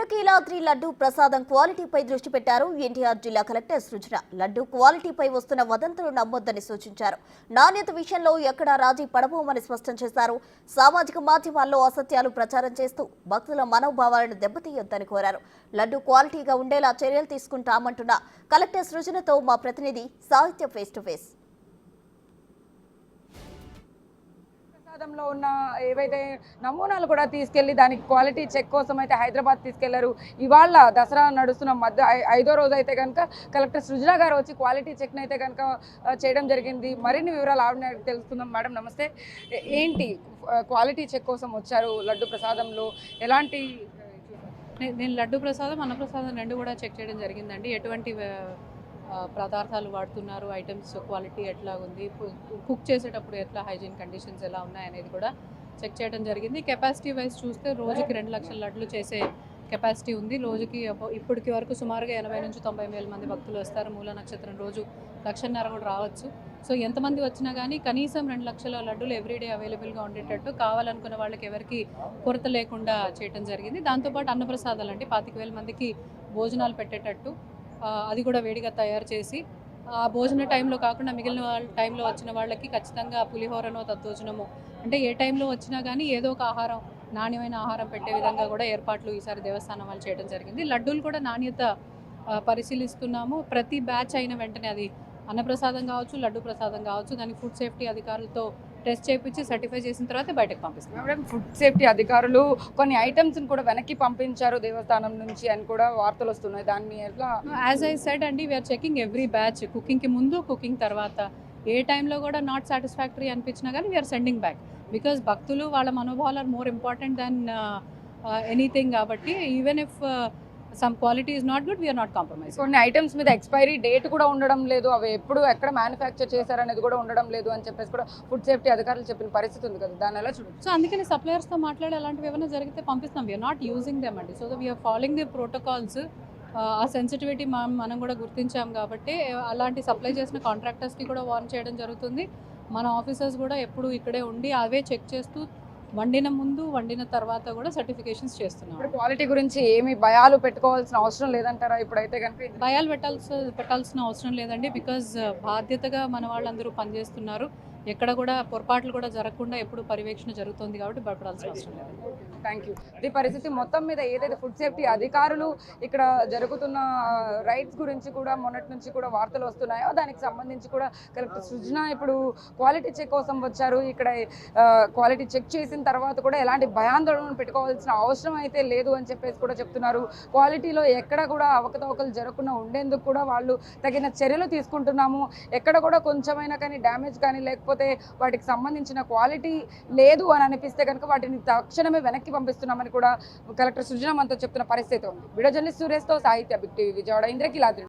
ఇంద్రకీలాద్రి లడ్డు ప్రసాదం క్వాలిటీపై దృష్టి పెట్టారు ఎన్టీఆర్ జిల్లా కలెక్టర్ సృజన. లడ్డు క్వాలిటీపై వస్తున్న వదంతులు నమ్మొద్దని సూచించారు. నాణ్యత విషయంలో ఎక్కడా రాజీ పడబోమని స్పష్టం చేశారు. సామాజిక మాధ్యమాల్లో అసత్యాలు ప్రచారం చేస్తూ భక్తుల మనోభావాలను దెబ్బతీయొద్దని కోరారు. లడ్డు క్వాలిటీగా ఉండేలా చర్యలు తీసుకుంటామంటున్న కలెక్టర్ సృజనతో మా ప్రతినిధి సాహిత్య ఫేస్ టు ఫేస్. ప్రసాదంలో ఉన్న ఏవైతే నమూనాలు కూడా తీసుకెళ్లి దానికి క్వాలిటీ చెక్ కోసం అయితే హైదరాబాద్ తీసుకెళ్లారు. ఇవాళ దసరా నడుస్తున్న మధ్య 5వ రోజు అయితే కనుక కలెక్టర్ సృజన గారు వచ్చి క్వాలిటీ చెక్ని అయితే కనుక చేయడం జరిగింది. మరిన్ని వివరాలు ఆవిడ తెలుసుకుందాం. మేడం నమస్తే, ఏంటి క్వాలిటీ చెక్ కోసం వచ్చారు? లడ్డు ప్రసాదంలో ఎలాంటి నేను లడ్డు ప్రసాదం అన్నప్రసాదం రెండు కూడా చెక్ చేయడం జరిగిందండి. ఎటువంటి పదార్థాలు వాడుతున్నారు, ఐటమ్స్ క్వాలిటీ ఎట్లా ఉంది, కుక్ చేసేటప్పుడు ఎట్లా హైజీన్ కండిషన్స్ ఎలా ఉన్నాయి అనేది కూడా చెక్ చేయడం జరిగింది. కెపాసిటీ వైజ్ చూస్తే రోజుకి 2 లక్షల లడ్లు చేసే కెపాసిటీ ఉంది. రోజుకి ఇప్పటికి వరకు సుమారుగా 80 నుంచి 90 వేల మంది భక్తులు వస్తారు. మూల నక్షత్రం రోజు 1.5 లక్షలు కూడా రావచ్చు. సో ఎంతమంది వచ్చినా కానీ కనీసం 2 లక్షల లడ్డులు ఎవ్రీడే అవైలబుల్గా ఉండేటట్టు కావాలనుకున్న వాళ్ళకి ఎవరికి కొరత లేకుండా చేయడం జరిగింది. దాంతోపాటు అన్నప్రసాదాలు అంటే 25,000 మందికి భోజనాలు పెట్టేటట్టు అది కూడా వేడిగా తయారు చేసి ఆ భోజన టైంలో కాకుండా మిగిలిన టైంలో వచ్చిన వాళ్ళకి ఖచ్చితంగా పులిహోరనో దద్దోజనమో అంటే ఏ టైంలో వచ్చినా కానీ ఏదో ఒక ఆహారం, నాణ్యమైన ఆహారం పెట్టే విధంగా కూడా ఏర్పాట్లు ఈసారి దేవస్థానం వాళ్ళు చేయడం జరిగింది. లడ్డూలు కూడా నాణ్యత పరిశీలిస్తున్నాము. ప్రతి బ్యాచ్ అయిన వెంటనే అది అన్నప్రసాదం కావచ్చు, లడ్డు ప్రసాదం కావచ్చు, దానికి ఫుడ్ సేఫ్టీ అధికారులతో టెస్ట్ చేయించి సర్టిఫై చేసిన తర్వాత బయటకు పంపిస్తాం. మేడం, ఫుడ్ సేఫ్టీ అధికారులు కొన్ని ఐటమ్స్ని కూడా వెనక్కి పంపించారు దేవస్థానం నుంచి అని కూడా వార్తలు వస్తున్నాయి. దాన్ని ఎట్లా? యాజ్ ఐ సెడ్ అండి, వీఆర్ చెకింగ్ ఎవ్రీ బ్యాచ్, కుకింగ్కి ముందు, కుకింగ్ తర్వాత. ఏ టైంలో కూడా నాట్ సాటిస్ఫాక్టరీ అనిపించినా కానీ వీఆర్ సెండింగ్ బ్యాక్. బికాస్ భక్తులు వాళ్ళ మనోభావాలు are more important than anything. కాబట్టి even if some quality is not good, we are not compromise. కొన్ని ఐటమ్స్ మీద ఎక్స్పైరీ డేట్ కూడా ఉండడం లేదు, అవి ఎప్పుడు ఎక్కడ మ్యానుఫ్యాక్చర్ చేశారనేది కూడా ఉండడం లేదు అని చెప్పేసి కూడా ఫుడ్ సేఫ్టీ అధికారులు చెప్పిన పరిస్థితి ఉంది కదా, దాని ఎలా చూడండి? సో అందుకని సప్లయర్స్తో మాట్లాడి అలాంటివి ఏమైనా జరిగితే పంపిస్తాం. వీఆర్ నాట్ యూజింగ్ దెమ్ అండి. So we're following the protocols. ఆ సెన్సిటివిటీ మనం కూడా గుర్తించాం కాబట్టి అలాంటి సప్లై చేసిన కాంట్రాక్టర్స్కి కూడా వార్న్ చేయడం జరుగుతుంది. మన ఆఫీసర్స్ కూడా ఎప్పుడు ఇక్కడే ఉండి అవే చెక్ చేస్తూ వండిన ముందు, వండిన తర్వాత కూడా సర్టిఫికేషన్స్ చేస్తున్నాం. క్వాలిటీ గురించి ఏమి భయాలు పెట్టుకోవాల్సిన అవసరం లేదంటారా? ఇప్పుడైతే కనుక భయాలు పెట్టాల్సిన అవసరం లేదండి. బికాజ్ బాధ్యతగా మన వాళ్ళందరూ పనిచేస్తున్నారు. ఎక్కడ కూడా పొరపాట్లు కూడా జరగకుండా ఎప్పుడు పర్యవేక్షణ జరుగుతుంది కాబట్టి భయపడాల్సిన అవసరం లేదు. Thank you. ఈ పరిస్థితి మొత్తం మీద ఏదైతే ఫుడ్ సేఫ్టీ అధికారులు ఇక్కడ జరుగుతున్న రైట్స్ గురించి కూడా మొన్నటి నుంచి కూడా వార్తలు వస్తున్నాయో దానికి సంబంధించి కూడా కలెక్టర్ సృజన ఇప్పుడు క్వాలిటీ చెక్ కోసం వచ్చారు. ఇక్కడ క్వాలిటీ చెక్ చేసిన తర్వాత కూడా ఎలాంటి భయాందోళన పెట్టుకోవాల్సిన అవసరం అయితే లేదు అని చెప్పేసి కూడా చెప్తున్నారు. క్వాలిటీలో ఎక్కడ కూడా అవకతవకలు జరగకుండా ఉండేందుకు కూడా వాళ్ళు తగిన చర్యలు తీసుకుంటున్నాము. ఎక్కడ కూడా కొంచెమైనా కానీ డ్యామేజ్ కానీ లేకపోతే వాటికి సంబంధించిన క్వాలిటీ లేదు అని అనిపిస్తే కనుక వాటిని తక్షణమే వెనక్కి పంపిస్తున్నామని కూడా కలెక్టర్ సృజన మనతో చెప్తున్న పరిస్థితి ఉంది. వీడియో జర్నలిస్ట్ సురేష్తో సాహిత్య బిగ్ టీవీ విజయవాడ. ఇంద్రకీలాద్రి.